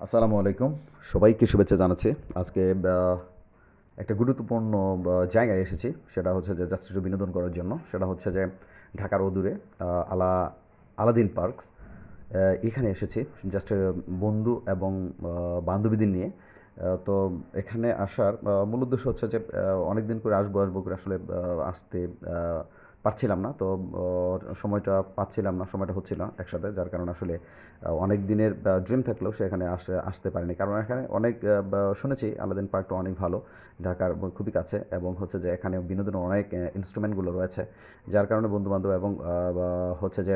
আসসালামু আলাইকুম। সবাইকে শুভেচ্ছা জানাচ্ছি। আজকে একটা গুরুত্বপূর্ণ জায়গায় এসেছি। সেটা হচ্ছে যে জাস্ট একটু বিনোদন করার জন্য। সেটা হচ্ছে যে ঢাকার অদূরে আলা আলাদিন পার্কস। এখানে এসেছি জাস্ট বন্ধু এবং বান্ধবীদের নিয়ে। তো এখানে আসার মূল উদ্দেশ্য হচ্ছে যে অনেকদিন করে আসবো করে আসলে আসতে আ পারছিলাম না। তো সময়টা পাচ্ছিলাম না, সময়টা হচ্ছিল না একসাথে। যার কারণে আসলে অনেক দিনের ড্রিম থাকলেও সেখানে আসতে পারিনি। কারণ এখানে অনেক শুনেছি আলাদিন পার্কটা অনেক ভালো। ঢাকার খুবই কাছে এবং হচ্ছে যে এখানে বিনোদনের অনেক ইন্সট্রুমেন্টগুলো রয়েছে। যার কারণে বন্ধু-বান্ধব এবং বা হচ্ছে যে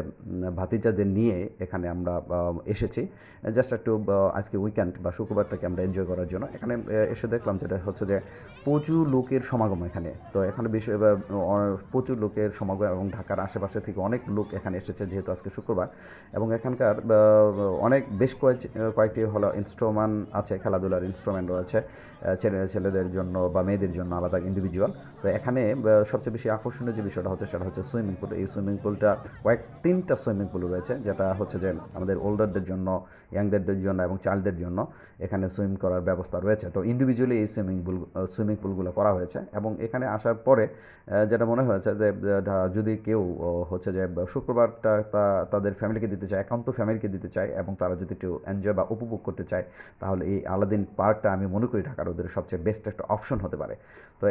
ভাতিজাদের নিয়ে এখানে আমরা এসেছি। জাস্ট একটু আজকে উইকেন্ড বা শুক্রবারটাকে আমরা এনজয় করার জন্য। এখানে এসে দেখলাম যেটা হচ্ছে যে প্রচুর লোকের সমাগম এখানে। তো এখানে প্রচুর লোকের সমাগম এবং ঢাকার আশেপাশে থেকে অনেক লোক এখানে এসেছে যেহেতু আজকে শুক্রবার। এবং এখানকার অনেক বেশ কয়েকটি হলো ইন্সট্রুমেন্ট আছে, খেলাধুলার ইনস্ট্রুমেন্ট রয়েছে ছেলেদের জন্য বা মেয়েদের জন্য আলাদা ইন্ডিভিজুয়াল। তো এখানে সবচেয়ে বেশি আকর্ষণীয় যে বিষয়টা হচ্ছে সেটা হচ্ছে সুইমিং পুল। এই সুইমিং পুলটা তিনটা সুইমিং পুল রয়েছে, যেটা হচ্ছে যে আমাদের ওল্ডারদের জন্য, ইয়াংদের জন্য এবং চাইল্ডদের জন্য এখানে সুইম করার ব্যবস্থা রয়েছে। তো ইন্ডিভিজুয়ালি এই সুইমিং পুলগুলো করা হয়েছে এবং এখানে আসার পরে যেটা মনে হয়েছে যে যদি কেউ হচ্ছে যে শুক্রবারটা তাদের ফ্যামিলিকে দিতে চায়, একান্ত ফ্যামিলিকে দিতে চায় এবং তারা যদি একটু এনজয় বা উপভোগ করতে চায়, তাহলে এই আলাদিন পার্কটা আমি মনে করি ঢাকার ওদের সবচেয়ে বেস্ট একটা অপশন হতে পারে। তো